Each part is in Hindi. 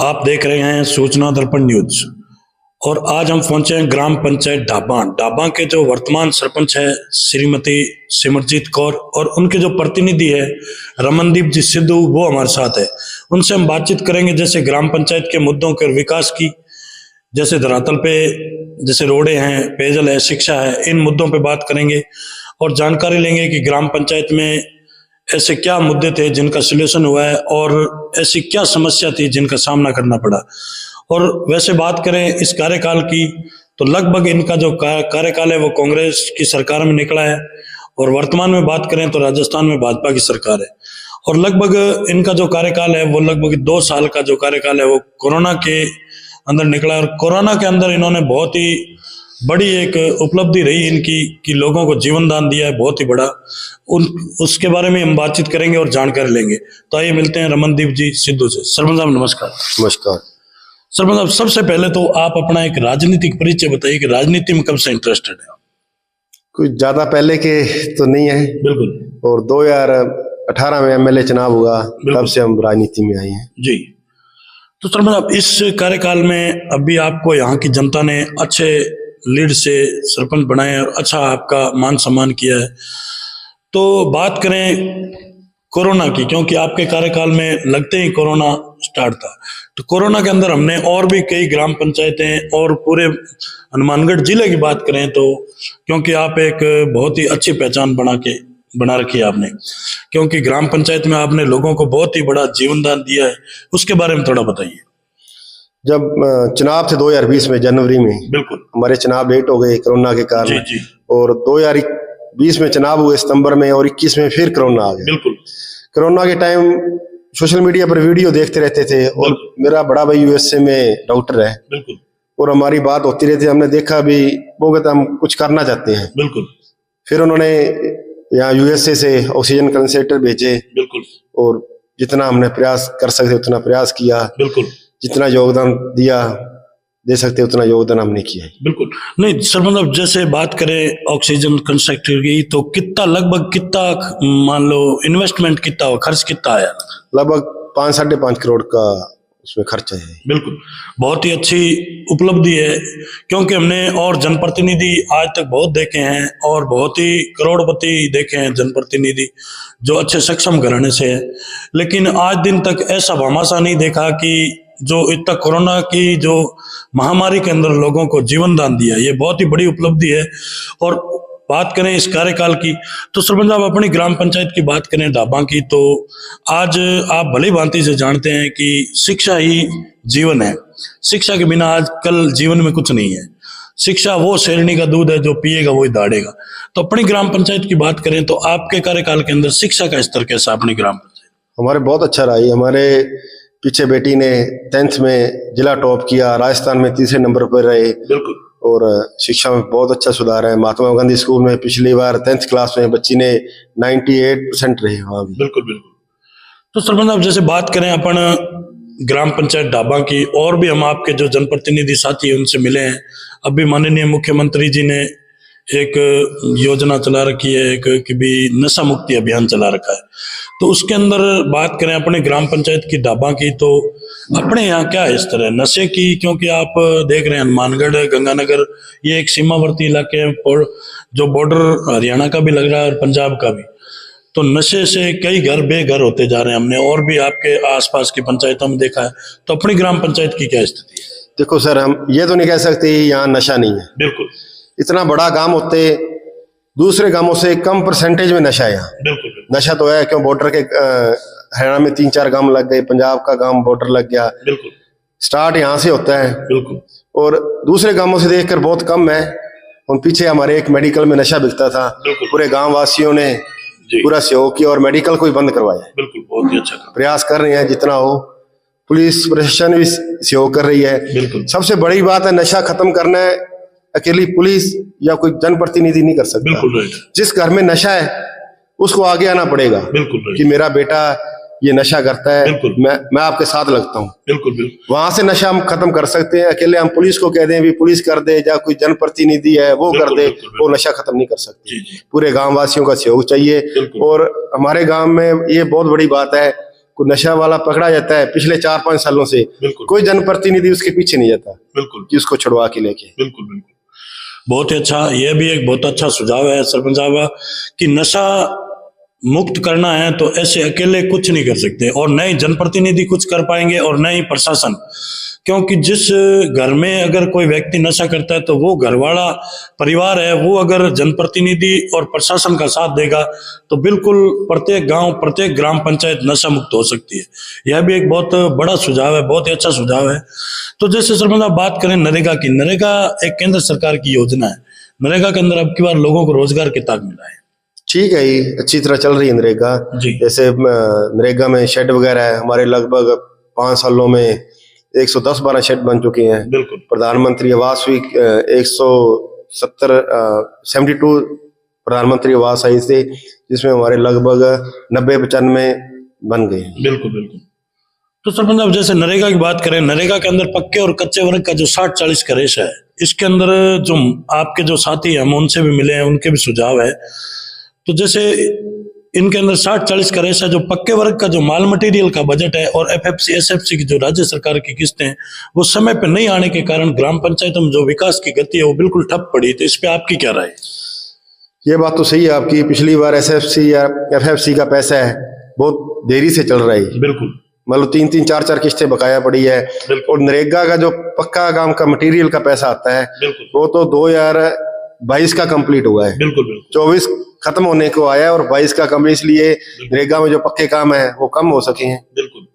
आप देख रहे हैं सूचना दर्पण न्यूज और आज हम पहुंचे हैं ग्राम पंचायत डाबा के जो वर्तमान सरपंच है श्रीमती सिमरजीत कौर और उनके जो प्रतिनिधि है रमनदीप जी सिद्धू, वो हमारे साथ है। उनसे हम बातचीत करेंगे जैसे ग्राम पंचायत के मुद्दों के विकास की, जैसे धरातल पे जैसे रोडें हैं, पेयजल है, शिक्षा है, इन मुद्दों पे बात करेंगे और जानकारी लेंगे कि ग्राम पंचायत में ऐसे क्या मुद्दे थे जिनका सलूशन हुआ है और ऐसी क्या समस्या थी जिनका सामना करना पड़ा। और वैसे बात करें इस कार्यकाल की तो लगभग इनका जो कार्यकाल है वो कांग्रेस की सरकार में निकला है और वर्तमान में बात करें तो राजस्थान में भाजपा की सरकार है और लगभग इनका जो कार्यकाल है वो लगभग 2 साल का जो कार्यकाल है वो कोरोना के अंदर निकला है और कोरोना के अंदर इन्होंने बहुत ही बड़ी एक उपलब्धि रही इनकी कि लोगों को जीवन दान दिया है, बहुत ही बड़ा। उसके बारे में हम बातचीत करेंगे और जानकारी लेंगे। तो आइए मिलते हैं रमनदीप जी सिद्धू से। सरपंच साहब नमस्कार। नमस्कार सरपंच साहब, सबसे पहले तो आप अपना एक राजनीतिक परिचय बताइए कि राजनीति में कब से इंटरेस्टेड है? कुछ ज्यादा पहले के तो नहीं है। बिल्कुल। और 2018 में एमएलए चुनाव हुआ, तब से हम राजनीति में आए हैं जी। तो सरपंच साहब, इस कार्यकाल में अभी आपको यहाँ की जनता ने अच्छे लीड से सरपंच बनाए और अच्छा आपका मान सम्मान किया है। तो बात करें कोरोना की, क्योंकि आपके कार्यकाल में लगते ही कोरोना स्टार्ट था, तो कोरोना के अंदर हमने और भी कई ग्राम पंचायतें और पूरे हनुमानगढ़ जिले की बात करें तो, क्योंकि आप एक बहुत ही अच्छी पहचान बना रखी है आपने, क्योंकि ग्राम पंचायत में आपने लोगों को बहुत ही बड़ा जीवन दान दिया है, उसके बारे में थोड़ा बताइए। जब चुनाव थे 2020 में जनवरी में, बिल्कुल, हमारे चुनाव लेट हो गए कोरोना के कारण। जी। और 2020 में चुनाव हुए सितंबर में और 21 में फिर कोरोना आ गया। बिल्कुल। कोरोना के टाइम सोशल मीडिया पर वीडियो देखते रहते थे और मेरा बड़ा भाई यूएसए में डॉक्टर है। बिल्कुल। और हमारी बात होती रहती, हमने देखा भी, वो कहते हम कुछ करना चाहते हैं। बिल्कुल। फिर उन्होंने यहाँ यूएसए से ऑक्सीजन कंसेंट्रेटर भेजे। बिल्कुल। और जितना हमने प्रयास कर सकते उतना प्रयास किया। बिल्कुल। जितना योगदान दे सकते उतना योगदान हमने किया है। बिल्कुल। नहीं सरपंच साहब, जैसे बात करें ऑक्सीजन कंस्ट्रक्टर की तो लगभग कितना मान लो इन्वेस्टमेंट कितना हुआ, खर्च कितना आया? लगभग 5-5.5 करोड़ का उसमें खर्चा है। बिल्कुल, बहुत ही अच्छी उपलब्धि है, क्योंकि हमने और जनप्रतिनिधि आज तक बहुत देखे हैं और बहुत ही करोड़पति देखे हैं जनप्रतिनिधि जो अच्छे सक्षम घराने से है, लेकिन आज दिन तक ऐसा भामाशाह नहीं देखा कि जो इतना कोरोना की जो महामारी के अंदर लोगों को जीवन दान दिया, ये बहुत ही बड़ी उपलब्धि है। और बात करें इस कार्यकाल की तो सरपंच साहब अपनी ग्राम पंचायत की बात करें डाबा की, तो आज आप भली भांति से जानते हैं कि शिक्षा ही जीवन है। शिक्षा के बिना आजकल जीवन में कुछ नहीं है। शिक्षा वो शेरनी का दूध है, जो पिएगा वही दाढ़ेगा। तो अपनी ग्राम पंचायत की बात करें तो आपके कार्यकाल के अंदर शिक्षा का स्तर कैसा अपनी ग्राम पंचायत? हमारे बहुत अच्छा रहा है। हमारे पीछे बेटी ने 10th में जिला टॉप किया, राजस्थान में 3रे नंबर पर रहे। बिल्कुल। और शिक्षा में बहुत अच्छा सुधार है। महात्मा गांधी स्कूल में पिछली बार 10th क्लास में बच्ची ने 98% रहे वहां भी। बिल्कुल बिल्कुल। तो सरपंच साहब, जैसे बात करें अपन ग्राम पंचायत डाबा की, और भी हम आपके जो जनप्रतिनिधि साथी हैं उनसे मिले हैं। अभी माननीय मुख्यमंत्री जी ने एक योजना चला रखी है, एक कि भी नशा मुक्ति अभियान चला रखा है, तो उसके अंदर बात करें अपने ग्राम पंचायत की डाबा की तो अपने यहाँ क्या इस तरह नशे की, क्योंकि आप देख रहे हैं हनुमानगढ़ गंगानगर ये एक सीमावर्ती इलाके हैं और जो बॉर्डर हरियाणा का भी लग रहा है और पंजाब का भी, तो नशे से कई घर बेघर होते जा रहे हैं। हमने और भी आपके आसपास की पंचायतों में देखा है, तो अपनी ग्राम पंचायत की क्या स्थिति है? देखो सर, हम ये तो नहीं कह सकते यहाँ नशा नहीं है। बिल्कुल। इतना बड़ा गांव होते दूसरे गांवों से कम परसेंटेज में नशा है यहाँ। बिल्कुल। नशा तो है, क्यों बॉर्डर के हरियाणा में 3-4 गांव लग गए, पंजाब का गांव बॉर्डर लग गया। बिल्कुल। स्टार्ट यहाँ से होता है। बिल्कुल। और दूसरे गांवों से देखकर बहुत कम है। उन पीछे हमारे एक मेडिकल में नशा बिकता था, पूरे गांव वासियों ने पूरा सहयोग किया और मेडिकल को ही बंद करवाया। बिल्कुल, बहुत ही अच्छा प्रयास कर रहे हैं जितना हो। पुलिस प्रशासन भी सहयोग कर रही है। बिल्कुल। सबसे बड़ी बात है, नशा खत्म करना है अकेली पुलिस या कोई जनप्रतिनिधि नहीं कर सकता। बिल्कुल। जिस घर में नशा है उसको आगे आना पड़ेगा। बिल्कुल। कि मेरा बेटा ये नशा करता है, मैं आपके साथ लगता हूँ। बिल्कुल। वहां से नशा हम खत्म कर सकते हैं। अकेले हम पुलिस को कह दें भी पुलिस कर दे या कोई जनप्रतिनिधि है वो कर दे, वो नशा खत्म नहीं कर सकते। पूरे गांव वासियों का सहयोग चाहिए। और हमारे गांव में ये बहुत बड़ी बात है, कोई नशा वाला पकड़ा जाता है पिछले 4-5 सालों से, कोई जनप्रतिनिधि उसके पीछे नहीं जाता कि उसको छुड़वा के लेके। बिल्कुल बिल्कुल, बहुत ही अच्छा। यह भी एक बहुत अच्छा सुझाव है सरपंच साहब कि नशा मुक्त करना है तो ऐसे अकेले कुछ नहीं कर सकते, और न ही जनप्रतिनिधि कुछ कर पाएंगे और न ही प्रशासन, क्योंकि जिस घर में अगर कोई व्यक्ति नशा करता है तो वो घर वाला परिवार है, वो अगर जनप्रतिनिधि और प्रशासन का साथ देगा तो बिल्कुल प्रत्येक गांव, प्रत्येक ग्राम पंचायत नशा मुक्त हो सकती है। यह भी एक बहुत बड़ा सुझाव है, बहुत ही अच्छा सुझाव है। तो जैसे सरपंच आप बात करें नरेगा की, नरेगा एक केंद्र सरकार की योजना है। नरेगा के अंदर अब की बार लोगों को रोजगार के ताक मिला है। ठीक है, ये अच्छी तरह चल रही है नरेगा। जैसे नरेगा में शेड वगैरह है, हमारे लगभग 5 सालों में 110-12 शेड बन चुके हैं। प्रधानमंत्री आवास भी 172 प्रधानमंत्री आवास आई थे, जिसमें हमारे लगभग 90-95 बन गए हैं। बिल्कुल बिल्कुल। तो सरपंच साहब जैसे नरेगा की बात करें, नरेगा के अंदर पक्के और कच्चे वर्ग का जो 60-40 का रेशा है, इसके अंदर जो आपके जो साथी हैं हम उनसे भी मिले हैं, उनके भी सुझाव है। तो जैसे इनके अंदर 60-40 का रेशा, जो पक्के वर्ग का जो माल मटेरियल का बजट है और FFC SFC की जो राज्य सरकार की किस्तें हैं वो समय पर नहीं आने के कारण ग्राम पंचायतों में जो विकास की गति है वो बिल्कुल ठप पड़ी। तो इस पे आपकी क्या राय है? ये बात तो सही है आपकी। पिछली बार SFC या FFC का पैसा है बहुत देरी से चल रहा है। बिल्कुल, मतलब 3-3, 4-4 किस्तें बकाया पड़ी है। और नरेगा का जो पक्का काम का मटेरियल का पैसा आता है वो तो 2022 का कंप्लीट हुआ है। बिल्कुल बिल्कुल, 24 खत्म होने को आया है और 22 का कम, इसलिए नरेगा में जो पक्के काम है वो कम हो सके हैं। बिल्कुल।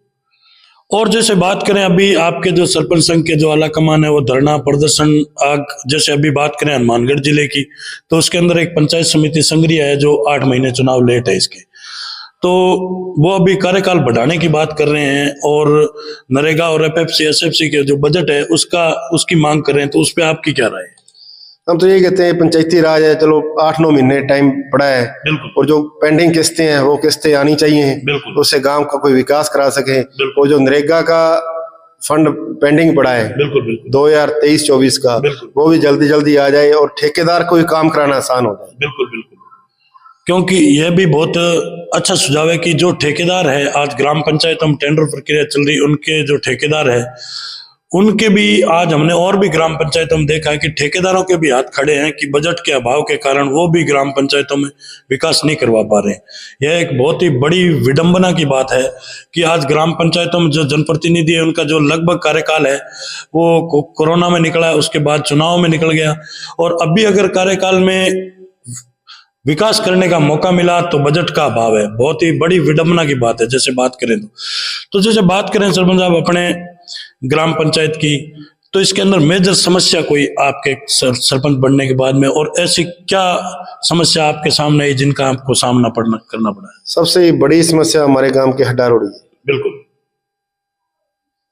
और जैसे बात करें अभी आपके जो सरपंच संघ के जो आला कमान है वो धरना प्रदर्शन आग, जैसे अभी बात करें हनुमानगढ़ जिले की, तो उसके अंदर एक पंचायत समिति संग्रिया है जो 8 महीने चुनाव लेट है इसके, तो वो अभी कार्यकाल बढ़ाने की बात कर रहे हैं और नरेगा और FFC SFC के जो बजट है उसकी मांग कर रहे हैं। तो उस पर आपकी क्या राय है? हम तो ये कहते हैं पंचायती राज है, चलो 8-9 महीने टाइम पड़ा है और जो पेंडिंग किस्तें हैं वो किस्तें आनी चाहिए, तो उससे गांव का कोई विकास करा सके। और जो नरेगा का फंड पेंडिंग पड़ा है 2023-24 का, वो भी जल्दी जल्दी आ जाए और ठेकेदार को भी काम कराना आसान हो जाए। बिल्कुल बिल्कुल, क्योंकि यह भी बहुत अच्छा सुझाव है कि जो ठेकेदार है, आज ग्राम पंचायत में टेंडर प्रक्रिया चल रही, उनके जो ठेकेदार है उनके भी आज हमने और भी ग्राम पंचायतों में देखा है कि ठेकेदारों के भी हाथ खड़े हैं कि बजट के अभाव के कारण वो भी ग्राम पंचायतों में विकास नहीं करवा पा रहे हैं। यह एक बहुत ही बड़ी विडंबना की बात है कि आज ग्राम पंचायतों में जो जनप्रतिनिधि है उनका जो लगभग कार्यकाल है वो कोरोना में निकला है, उसके बाद चुनाव में निकल गया, और अभी अगर कार्यकाल में विकास करने का मौका मिला तो बजट का अभाव है। बहुत ही बड़ी विडंबना की बात है जैसे बात करें तो जैसे बात करें सरपंच साहब अपने ग्राम पंचायत की, तो इसके अंदर मेजर समस्या कोई आपके सरपंच बनने के बाद में, और ऐसी क्या समस्या आपके सामने है जिनका आपको सामना करना पड़ा है? सबसे बड़ी समस्या हमारे गांव के हड्डा रोड़ी है। बिल्कुल,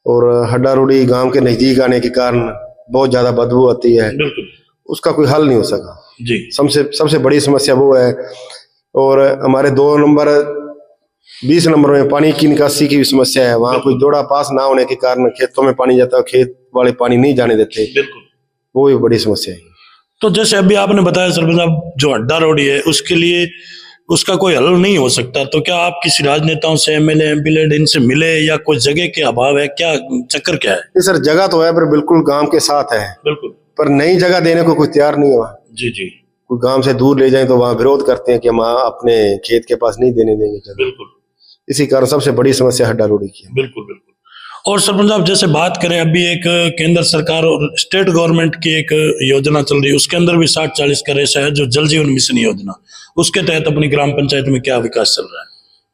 और हड्डा रोड़ी गांव के नजदीक आने के कारण बहुत ज्यादा बदबू आती है। बिल्कुल, उसका कोई हल नहीं हो सका जी। सबसे बड़ी समस्या वो है। और हमारे 2 नंबर 20 नंबर में पानी की निकासी की भी समस्या है। वहां कोई जोड़ा पास ना होने के कारण खेतों में पानी जाता है, खेत वाले पानी नहीं जाने देते। बिल्कुल, वो भी बड़ी समस्या है। तो जैसे अभी आपने बताया सरपंच साहब जो हड्डा रोड़ी है उसके लिए उसका कोई हल नहीं हो सकता, तो क्या आप किसी राजनेताओं से, MLA MP इनसे मिले या कोई जगह के अभाव है, क्या चक्कर क्या है? सर जगह तो है पर बिल्कुल गांव के साथ है। बिल्कुल, पर नई जगह देने को कोई तैयार नहीं है वहाँ। जी जी, कोई गांव से दूर ले जाए तो वहाँ विरोध करते हैं कि हम अपने खेत के पास नहीं देने देंगे जगह। बिल्कुल, इसी कारण सबसे बड़ी समस्या हड्डा रोड़ी की है। बिल्कुल बिल्कुल। और सरपंच साहब जैसे बात करें अभी एक केंद्र सरकार और स्टेट गवर्नमेंट की एक योजना चल रही है, उसके अंदर भी 60-40 का रेशा है, जो जल जीवन मिशन योजना, उसके तहत अपनी ग्राम पंचायत में क्या विकास चल रहा है?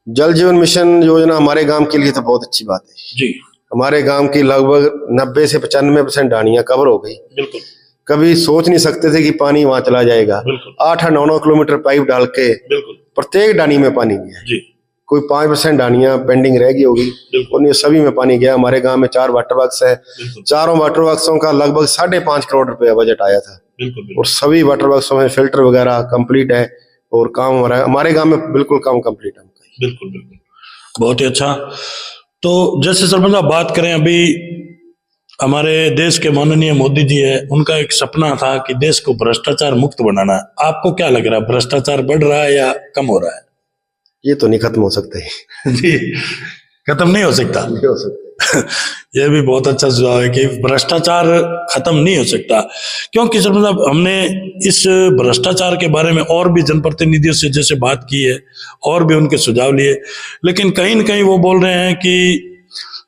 जल जीवन मिशन योजना हमारे गांव के लिए तो बहुत अच्छी बात है जी। हमारे गांव की लगभग 90 से 95% डानियां कवर हो गई। बिल्कुल, कभी सोच नहीं सकते थे कि पानी वहां चला जाएगा। 8-9 किलोमीटर पाइप डाल के प्रत्येक डानी में पानी गया जी। कोई 5% डानियां पेंडिंग रह गई होगी, उन्हें सभी में पानी गया। हमारे गांव में 4 वाटर वर्क्स है, चारों वाटर वर्क्सों का लगभग 5.5 करोड़ रुपया बजट आया था। और सभी वाटर वर्क्सों में फिल्टर वगैरह कंप्लीट है और काम हो रहा है। हमारे गांव में बिल्कुल काम कंप्लीट है। बिल्कुल बिल्कुल, बहुत ही अच्छा। तो जैसे सरपंच साहब बात करें, अभी हमारे देश के माननीय मोदी जी है, उनका एक सपना था कि देश को भ्रष्टाचार मुक्त बनाना है। आपको क्या लग रहा है, भ्रष्टाचार बढ़ रहा है या कम हो रहा है? ये तो नहीं खत्म हो सकता है जी। खत्म नहीं हो सकता। नहीं हो सकता। यह भी बहुत अच्छा सुझाव है कि भ्रष्टाचार खत्म नहीं हो सकता, क्योंकि सर मतलब हमने इस भ्रष्टाचार के बारे में और भी जनप्रतिनिधियों से जैसे बात की है और भी उनके सुझाव लिए, लेकिन कहीं न कहीं वो बोल रहे हैं कि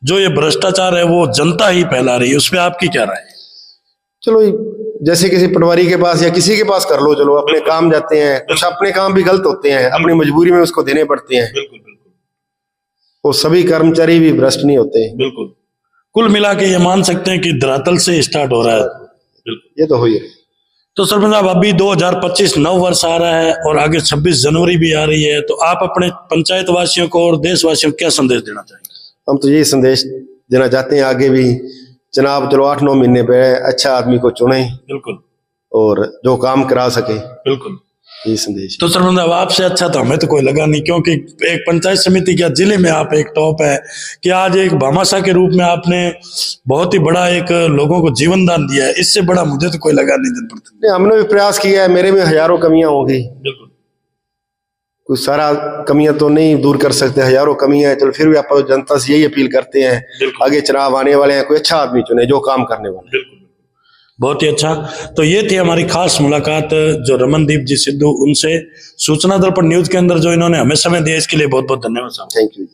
जो ये भ्रष्टाचार है वो जनता ही फैला रही है। उस पर आपकी क्या राय है? चलो जैसे किसी पटवारी के पास या किसी के पास कर लो, चलो अपने काम जाते हैं, कुछ अपने काम भी गलत होते हैं, अपनी मजबूरी में उसको देने पड़ते हैं। बिल्कुल बिल्कुल। वो सभी कर्मचारी भी भ्रष्ट नहीं होते। बिल्कुल। कुल मिला के ये मान सकते हैं कि धरातल से स्टार्ट हो रहा है। ये तो हो ही है। तो सर मतलब अभी 2025 नव वर्ष आ रहा है और आगे 26 जनवरी भी आ रही है, तो आप अपने पंचायत वासियों को और देशवासियों को क्या संदेश देना चाहेंगे? हम तो यही संदेश देना चाहते हैं आगे भी, जनाब चलो 8-9 महीने पे अच्छा आदमी को चुने। बिल्कुल। और जो काम करा सके। बिल्कुल। ये संदेश। तो सर मतलब आपसे अच्छा तो हमें तो कोई लगा नहीं, क्योंकि एक पंचायत समिति क्या जिले में आप एक टॉप है कि आज एक भामाशाह के रूप में आपने बहुत ही बड़ा एक लोगों को जीवन दान दिया है। इससे बड़ा मुझे तो कोई लगा नहीं जनप्रतिनिधि। हमने भी प्रयास किया है, मेरे में हजारों कमियां होंगी। बिल्कुल। कुछ सारा कमियां तो नहीं दूर कर सकते, हजारों कमियां हैं, चलो फिर भी आप जनता से यही अपील करते हैं आगे चुनाव आने वाले हैं, कोई अच्छा आदमी चुने जो काम करने वाला। बिल्कुल। बहुत ही अच्छा। तो ये थी हमारी खास मुलाकात जो रमनदीप जी सिद्धू, उनसे सूचना दर्पण न्यूज के अंदर जो इन्होंने हमें समय दिया, इसके लिए बहुत बहुत धन्यवाद साहब। Thank you.